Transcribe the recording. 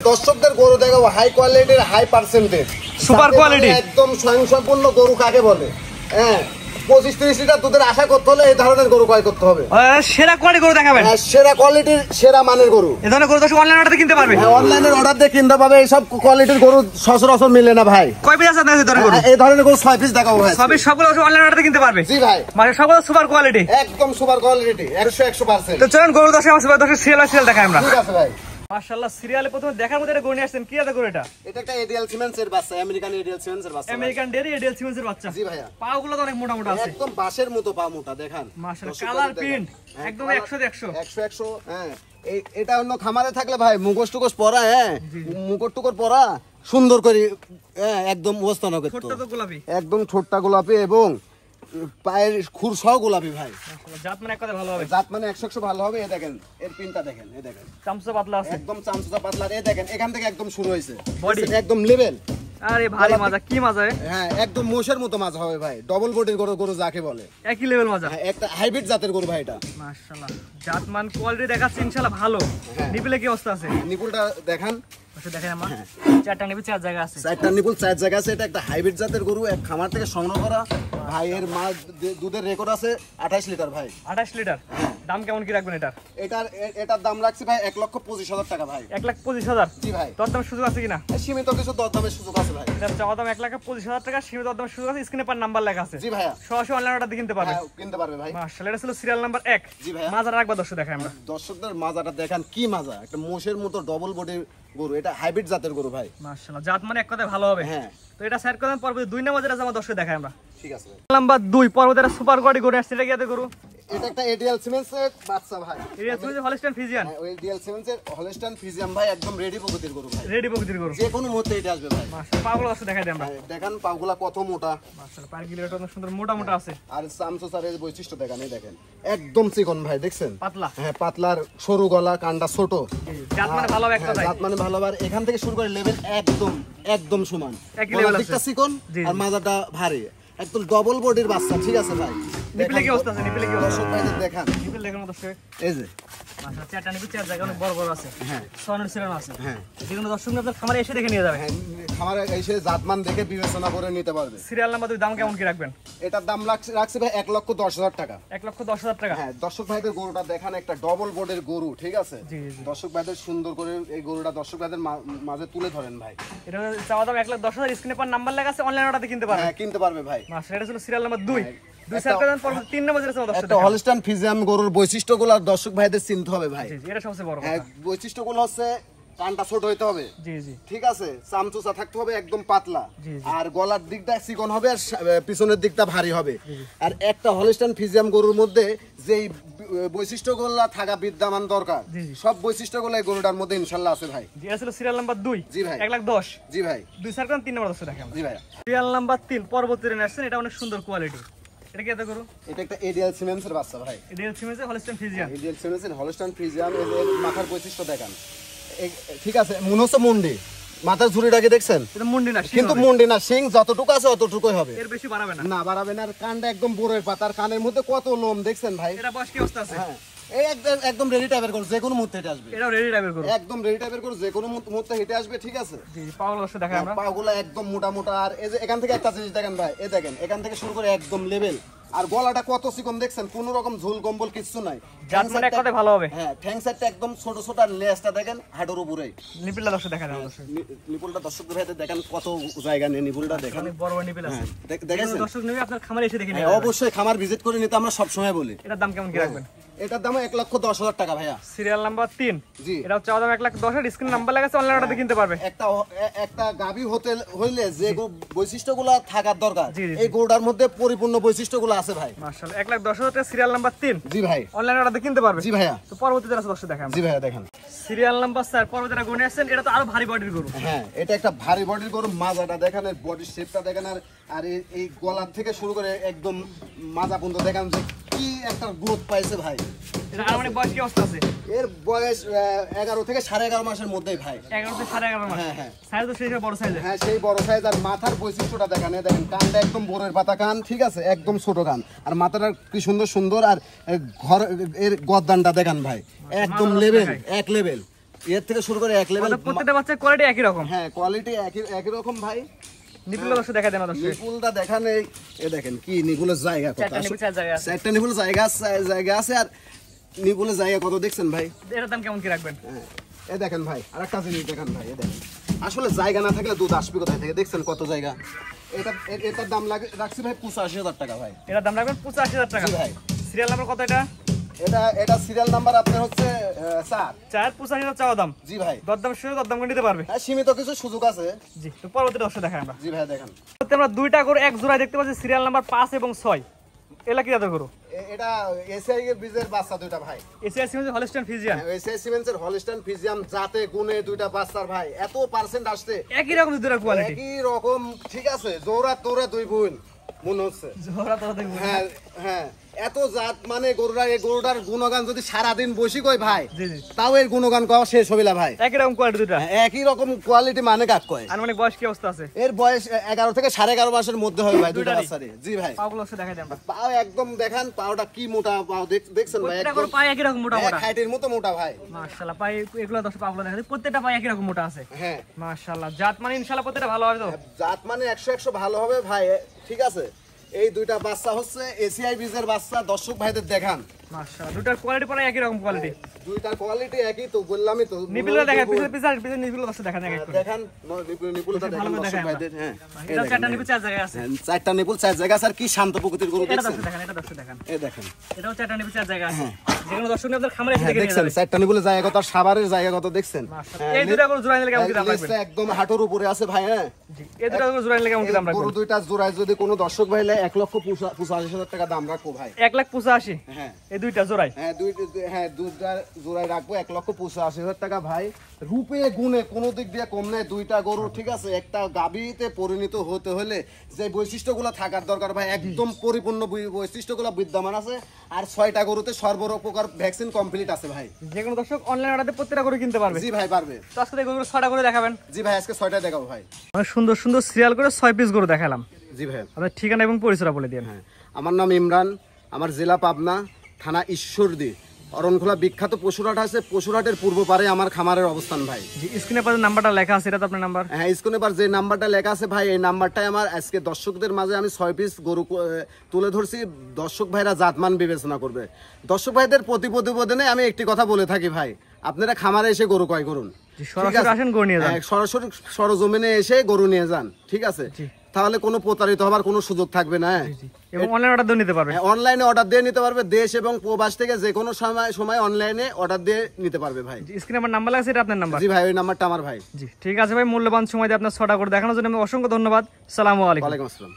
দর্শকদের গরু দেখাবো হাই কোয়ালিটির হাই পার্সেন্টেজ সুপার কোয়ালিটি একদম স্বয়ংসম্পূর্ণ গরু কাকে বলে। হ্যাঁ 25-30 লিটার দুধের আশা করতে হলে এই ধরনের গরু ক্রয় করতে হবে। সেরা কোয়ালিটি গরু দেখাবেন, সেরা কোয়ালিটির সেরা মানের গরু। এই ধরনের গরু দর্শক অনলাইন অর্ডার কিনতে পারবে। হ্যাঁ অনলাইনের অর্ডার দিয়ে কিনতে পাবে। এইসব কোয়ালিটির গরু সচরাচর মিলে না ভাই। কয় পিস আছে আপনাদের গরু? এই ধরনের গরু 6 পিস দেখাবো ভাই। সবই সবগুলো অনলাইন অর্ডার কিনতে পারবে। জি ভাই, মানে সবগুলো সুপার কোয়ালিটি, একদম সুপার কোয়ালিটি 100%। তো চলুন গরু দর্শক আমার সুপার দর্শক সিরিয়াল দেখাই আমরা। ঠিক আছে ভাই। মাশাআল্লাহ সিরিয়ালে প্রথমে দেখার মধ্যে এটা গরু নিয়ে আসছেন। কি আছে গরু এটা? এটা একটা এডিএল সিমেন্সের বাচ্চা, আমেরিকান এডিএল সিমেন্সের বাচ্চা। আমেরিকান ডেরি এডিএল সিমেন্সের বাচ্চা। জি ভাইয়া। পাগুলো তো অনেক মোটা মোটা আছে, একদম বাঁশের মতো পা মোটা দেখেন। মাশাআল্লাহ কালার প্রিন্ট একদম 100 হ্যাঁ এটা অন্য খামারে থাকলে ভাই মুখোশ টুকোশ পরা, হ্যাঁ মুকুট টুকুর পরা সুন্দর করে একদম অবস্থান হবে। ছোটটা গোলাপি, একদম ছোটটা গোলাপি এবং পায়ের খুর সহ গোলাপি ভাই। জাত মানে এক কথা ভালো হবে, জাত মানে 100 ভালো হবে। এই দেখেন এর পিনটা দেখেন, এই দেখেন চামচা পাতলা আছে, একদম চামচা পাতলা। এই দেখেন এখান থেকে একদম শুরু হয়েছে বডি একদম লেভেল। আরে ভারী মাজা, কি মাজা? হ্যাঁ একদম মোষের মতো মাজা হবে ভাই। ডবল বডির গরু যাকে বলে একই লেভেল মাজা। হ্যাঁ একটা হাইব্রিড জাতের গরু ভাই এটা। মাশাআল্লাহ জাত মান কোয়ালিটি দেখাচ্ছে ইনশাআল্লাহ ভালো। নিপিলে কি অবস্থা আছে? নিপুলটা দেখান, দেখেন আমার চারটা নিপল চার জায়গা আছে, চারটা নিপুল চার জায়গা আছে। এটা একটা হাইব্রিড জাতের গরু, এক খামার থেকে সংগ্রহ করা ভাই। এর মা দুধের রেকর্ড আছে 28 লিটার ভাই। 28 লিটার। দাম কেমন কি রাখবেন এটার? এটার দাম রাখছি ভাই 1,25,000 টাকা ভাই। 1,25,000? জি ভাই। দরদামের সুযোগ আছে কিনা? সীমিত কিছু দরদামের সুযোগ আছে ভাই। এটার চাওয়া দাম 1,25,000 টাকা, সীমিত দরদামের সুযোগ আছে। স্ক্রিনে পার নাম্বার লেখা আছে। জি ভাইয়া। সরাসরি অনলাইন অর্ডার দিয়ে কিনতে পারবে। হ্যাঁ কিনতে পারবে ভাই। মাশাআল্লাহ এটা ছিল সিরিয়াল নাম্বার 1। জি ভাইয়া। মাজাটা রাখবা দর্শক দেখাই আমরা। দর্শকদের মাজাটা দেখেন কি মাজা, একটা মোষের মতো ডবল বডির গরু। এটা হাইব্রিড জাতের গরু ভাই। মাশাআল্লাহ জাত মানে এক কথায় ভালো হবে। হ্যাঁ তো এটা সেট করেন পর্ব 2 নাম্বার যেটা আমার দর্শক দেখাই আমরা। ঠিক আছে ভাই। নাম্বার 2 পর্বতের সুপার কোয়ালিটি গরু আসছে। এটা কি আছে গরু? এটা একটা এডিএল সিমেন্সের বাচ্চা ভাই। এডিএল সিমেন্সের হলস্টাইন ফ্রিজিয়ান। ওই এডিএল সিমেন্সের হলস্টাইন ফ্রিজিয়ান ভাই, একদম রেডি প্রকৃতির গরু ভাই। রেডি প্রকৃতির গরু, যে কোনো মুহূর্তে এটা আসবে ভাই। মাশাআল্লাহ পাগুলো দর্শক দেখাই দিই আমরা। দেখেন পাগুলা কত মোটা। মাশাআল্লাহ পায়ের গিলাটা অনেক সুন্দর মোটা মোটা আছে। আর চামচোচারের বৈশিষ্ট্য দেখেন, এই দেখেন একদম চিকন ভাই, দেখছেন পাতলা। হ্যাঁ পাতলার সরু গলা, কান্ডা ছোট। জাত মানে ভালো হবে এক কথায়। জাত মানে ভালো। আর এখান থেকে শুরু করে লেভেল একদম সমান। একই লেভেল আছে। দিকটা চিকন আর মাজাটা ভারী, একদম ডবল বডির বাচ্চা। ঠিক আছে ভাই। নিপিলে কি অবস্থা আছে? নিপিলে কি অবস্থা? দর্শক ভাইদের দেখান, নিপিল দেখেন দর্শক। এই যে মাশাআল্লাহ চারটা নিপিল চার জায়গা অনেক বড় বড় আছে। হ্যাঁ সোনার সিরানো আছে। হ্যাঁ যেগুলো দর্শক আপনাদের খামারে এসে দেখে নিয়ে যাবে। হ্যাঁ খামারে এসে জাতমান দেখে বিবেচনা করে নিতে পারবে। সিরিয়াল নাম্বার 2 দাম কেমন কি রাখবেন? এটার দাম রাখছে ভাই 1,10,000 টাকা। 1,10,000 টাকা। হ্যাঁ দর্শক ভাইদের গরুটা দেখান, একটা ডবল বডির গরু। ঠিক আছে। জি জি। দর্শক ভাইদের সুন্দর করে এই গরুটা দর্শক ভাইদের মাঝে তুলে ধরেন ভাই। এটা চাওয়া দাম 1,10,000, স্ক্রিনে পার নাম্বার লেখা আছে, অনলাইন অর্ডার দিয়ে কিনতে পারবে। হ্যাঁ কিনতে পারবে ভাই। মাশাআল্লাহ এটা ছিল সিরিয়াল নাম্বার 2। 2 সেট করেন পর 3 নাম্বার যেটা দর্শক একটা হলস্টাইন ফ্রিজিয়ান গরুর বৈশিষ্ট্যগুলো দর্শক ভাইদের চিনতে হবে ভাই। জি জি এটা সবচেয়ে বড় হ্যাঁ কথা। বৈশিষ্ট্যগুলো হচ্ছে কানটা ছোট হইতে হবে। জি জি। ঠিক আছে। চামচুচা থাকতে হবে একদম পাতলা। জি জি। আর গলার দিকটা চিকন হবে আর পিছনের দিকটা ভারী হবে। আর একটা হলস্টাইন ফ্রিজিয়ান গরুর মধ্যে যেই বৈশিষ্ট্যগুলো থাকা বিদ্যমান দরকার, সব বৈশিষ্ট্যগুলো এই গরুটার মধ্যে ইনশাআল্লাহ আছে ভাই। জি এটা ছিল সিরিয়াল নাম্বার 2। জি ভাই। 1,10,000। জি ভাই। 2 সেট করেন 3 নাম্বার দর্শক দেখেন। জি ভাই। সিরিয়াল নাম্বার 3 পরবর্তীতে আসছেন। এটা অনেক সুন্দর কোয়ালিটি। এটা কি এত গরু? এটা একটা এডিএল সিমেন্সের বাচ্চা ভাই। এডিএল সিমেন্সের হলস্টাইন ফ্রিজিয়ান। এডিএল সিমেন্সের হলস্টাইন ফ্রিজিয়ান। এর মাথার বৈশিষ্ট্য দেখেন। ঠিক আছে মনে হচ্ছে মুন্ডি, মাথার ঝুড়িটাকে দেখছেন? এটা মুন্ডি না, কিন্তু মুন্ডি না, সিং যতটুকু আছে অতটুকুই হবে, এর বেশি বাড়াবে না। না বাড়াবে না। আর কানটা একদম বড়ের পাতার, কানের মধ্যে কত লোম দেখছেন ভাই। এটা বয়স কি অবস্থা আছে? হ্যাঁ এই একদম রেডি টাইপের গরু, যে কোনো মুহূর্তে হেঁটে আসবে। এটাও রেডি টাইপের গরু, একদম রেডি টাইপের গরু, যে কোনো মুহূর্তে হেঁটে আসবে। ঠিক আছে। জি পাগুলো দর্শক দেখাই আমরা। পাগুলো একদম মোটা মোটা। আর এই যে এখান থেকে একটা জিনিস দেখেন ভাই, এই দেখেন এখান থেকে শুরু করে একদম লেভেল। আর গলাটা কত চিকন দেখছেন, কোন রকম ঝুল কম্বল কিছু নাই। জাত মানে এক কথায় ভালো হবে। হ্যাঁ ঠ্যাং সাইডটা একদম ছোট ছোট। আর লেজটা দেখেন হাঁটুর উপরে। নিপিলটা দর্শক দেখাই দাও দর্শক। নিপুলটা দর্শকদের ভাইদের দেখেন কত জায়গা নিয়ে নিপুলটা দেখেন। অনেক বড় বড় নিপিল আছে। দেখেন দর্শক নিবে আপনার খামারে এসে দেখে নিয়ে যাবে। অবশ্যই খামার ভিজিট করে নিতে আমরা সব সময় বলি। এটার দাম কেমন কি রাখবেন? এটার দাম 1,10,000 টাকা ভাইয়া। Serial number 3। জি। এটা চাওয়া দাম 1,10,000, স্ক্রিন নাম্বার লেখা আছে, অনলাইন অর্ডার কিনতে পারবে। একটা গাভী হোটেল হইলে যে বৈশিষ্ট্যগুলো থাকার দরকার, জি, জি। এই গরুটার মধ্যে পরিপূর্ণ বৈশিষ্ট্যগুলো আছে ভাই। মাশাআল্লাহ 1,10,000 টাকা সিরিয়াল নাম্বার 3। জি ভাই। অনলাইন অর্ডার দিয়ে কিনতে পারবে। জি ভাইয়া। তো পরবর্তীতে আছে দর্শক দেখাই আমরা। জি ভাইয়া দেখেন। সিরিয়াল নাম্বার 4 পরবর্তীতে গুনে আসছেন। এটা তো আরো ভারী বডির গরু। হ্যাঁ এটা একটা ভারী বডির গরু। মাজাটা দেখেন, এর বডির শেপটা দেখেন। আর এই গলার থেকে শুরু করে একদম মাজা পর্যন্ত দেখেন যে কি একটা গ্রোথ পাইছে ভাই। এটা আর মানে বয়স কি অবস্থা আছে? এর বয়স 11 থেকে 11.5 মাসের মধ্যেই ভাই। 11 থেকে 11.5 মাস। হ্যাঁ হ্যাঁ। সাইজ তো সেই বড় সাইজ। হ্যাঁ সেই বড় সাইজ। আর মাথার বৈশিষ্ট্যটা দেখেন, এই দেখেন কানটা একদম বড়ের পাতা কান। ঠিক আছে। একদম ছোট কান। আর মাথাটা কি সুন্দর সুন্দর। আর ঘর এর গদ্দানটা দেখেন ভাই, একদম লেভেল, এক লেভেল। এর থেকে শুরু করে এক লেভেল প্রত্যেকটা বাচ্চার কোয়ালিটি একই রকম। হ্যাঁ কোয়ালিটি একই রকম ভাই। নিপুলটা দর্শক দেখা দেন দর্শক। নিপুলটা দেখান, এই দেখেন কি নিপুলের জায়গা কত। চারটা নিপুল চার জায়গা আছে। চারটা নিপুল জায়গা আছে। আর নিপুলের জায়গা কত দেখছেন ভাই? এটার দাম কেমন কি রাখবেন? হ্যাঁ এই দেখেন ভাই, আরেকটা জিনিস দেখেন ভাই, এই দেখেন আসলে জায়গা না থাকলে দুধ আসবে কোথায় থেকে? দেখছেন কত জায়গা। এটার দাম রাখছি ভাই 85,000 টাকা ভাই। এটার দাম রাখবেন 85,000 টাকা ভাই। সিরিয়াল নাম্বার কত এটা? এটা সিরিয়াল নাম্বার আপনার হচ্ছে 4 85,000 চাওয়া দাম। জি ভাই। দরদাম শুনে দরদাম করে নিতে পারবে। হ্যাঁ সীমিত কিছু সুযোগ আছে। জি, তো পরবর্তী দর্শক দেখাই আমরা। জি ভাই দেখেন। আমরা দুইটা গরু এক জোড়ায় দেখতে পাচ্ছি, সিরিয়াল নাম্বার 5 এবং 6। এলা কি জাতের গরু? এটা এসআই এর বীজের বাচ্চা দুইটা ভাই। ACI Siemens Holstein Friesian. SI সিমেন্সের হলস্টাইন ফ্রিজিয়ান জাতে গুণে দুইটা বাচ্চার ভাই এত পার্সেন্ট আসছে, একই রকম দুইটা কোয়ালিটি। একই রকম ঠিক আছে। জোড়া তোরা দুই বোন মনে হচ্ছে। জোড়া তো দেখুন। হ্যাঁ হ্যাঁ এত জাত মানে গরুরা, এই গরুটার গুণগান যদি সারাদিন বসি কই ভাই, জি জি, তাও এর গুণগান কওয়া শেষ হবে না ভাই। একই রকম কোয়ালিটি দুইটা। একই রকম কোয়ালিটি মানে কাক কয়। আনুমানিক বয়স কি অবস্থা আছে? এর বয়স 11 থেকে 11.5 মাসের মধ্যে হবে ভাই দুইটা দুইটারই? বাচ্চারে। জি ভাই। পাগুলো হচ্ছে দেখাই দেন আমরা। পাও একদম দেখান, পাওটা কি মোটা পাও দেখছেন ভাই, প্রত্যেকটা একদম গরু পায়ে একই রকম মোটা মোটা। হাইটের মতো মোটা ভাই। মাশাআল্লাহ, পায়ে এগুলো দর্শক পাগুলো দেখা যায়, প্রত্যেকটা পায়ে একই রকম মোটা আছে। হ্যাঁ মাশাআল্লাহ, জাত মানে ইনশাআল্লাহ প্রত্যেকটা ভালো হবে তো? জাত মানে 100 ভালো হবে ভাই, ঠিক আছে। এই দুইটা বাচ্চা হচ্ছে এসিআই বীজের বাচ্চা, দর্শক ভাইদের দেখান। মাশাআল্লাহ, দুটার কোয়ালিটি পরে একই রকম কোয়ালিটি। দুইটার কোয়ালিটি একই তো বললামই তো। নিপিলটা দেখেন, পিছনে নিপিল দর্শক দেখা যায় একটু। দেখান নিপুলটা ভালো দেখেন করে দর্শক দেখাই ভাইদের। হ্যাঁ এটা চারটা নিপিল চার জায়গায় আছে। চারটা নিপুল চার জায়গা স্যার, কি শান্ত প্রকৃতির গরু এটা দেখছেন। দর্শক দেখেন, এটা দর্শক দেখেন। এই দেখেন এটাও চারটা নিপিল চার জায়গায় আছে। যেগুলো দর্শক আপনাদের খামারে এসে দেখে নিয়ে দেখছেন যাবে। চারটা নিপুলের জায়গা কত আর সাভারের জায়গা কত দেখছেন। মাশাআল্লাহ, এই দুটা গরু জোড়া নিলে কেমন কি দাম রাখবেন? লিস্টটা একদম হাঁটুর উপরে আছে ভাই। হ্যাঁ জি, এই দুটা গরু জোড়া নিলে কেমন কি দাম রাখবেন? গরু দুইটা জোড়ায় যদি কোনো দর্শক ভাই লে 1,85,000 টাকা দাম রাখবো ভাই। 1,85,000। হ্যাঁ এই দুইটা জোড়ায়? হ্যাঁ দুইটা জোড়ায় রাখবো 1,85,000 টাকা ভাই। রূপে গুণে কোনো দিক দিয়ে কম নেই দুইটা গরু, ঠিক আছে। একটা গাভীতে পরিণত হতে হলে যে বৈশিষ্ট্যগুলো থাকার দরকার ভাই, একদম পরিপূর্ণ বৈশিষ্ট্যগুলো বিদ্যমান আছে। আর 6টা গরুতে সর্বপ্রকার ভ্যাকসিন কমপ্লিট আছে ভাই। যে কোনো দর্শক অনলাইন অর্ডারে প্রত্যেকটা গরু কিনতে পারবে। জি ভাই পারবে। তো আজকে এই গরুগুলো 6টা করে দেখাবেন? জি ভাই আজকে 6টা দেখাবো ভাই। অনেক সুন্দর সুন্দর সিরিয়াল করে 6 পিস গরু দেখালাম। জি ভাই। আপনার ঠিকানা এবং পরিচয় বলে দিন। হ্যাঁ আমার নাম ইমরান, আমার জেলা পাবনা, থানা ঈশ্বরদী, অরণখোলা। বিখ্যাত পশুরহাট আছে, পশুরহাটের পূর্ব পারে আমার খামারের অবস্থান ভাই। জি, স্ক্রিনে পাশে নাম্বারটা লেখা আছে, এটা তো আপনার নাম্বার? হ্যাঁ স্ক্রিনে পার যে নাম্বারটা লেখা আছে ভাই, এই নাম্বারটাই আমার। আজকে দর্শকদের মাঝে আমি 6 পিস গরু তুলে ধরছি, দর্শক ভাইরা জাতমান বিবেচনা করবে। দর্শক ভাইদের প্রতিবেদনে আমি একটি কথা বলে থাকি ভাই, আপনারা খামারে এসে গরু ক্রয় করুন। সরাসরি আসেন, গরু নিয়ে যান। সরাসরি সরজমিনে এসে গরু নিয়ে যান, ঠিক আছে। তাহলে কোনো প্রতারিত হবার কোনো সুযোগ থাকবে না। এবং অনলাইন অর্ডার দিয়ে নিতে পারবে। অনলাইনে অর্ডার দিয়ে নিতে পারবে, দেশ এবং প্রবাস থেকে যে কোনো সময় অনলাইনে অর্ডার দিয়ে নিতে পারবে ভাই। স্ক্রিনে আমার নাম্বার আছে, এটা আপনার নাম্বার? জি ভাই ওই নাম্বারটা আমার ভাই। জি ঠিক আছে ভাই, মূল্যবান সময় দিয়ে আপনার 6টা করে দেখানোর জন্য আমি অসংখ্য ধন্যবাদ। আসসালামু আলাইকুম। ওয়ালাইকুম আসসালাম।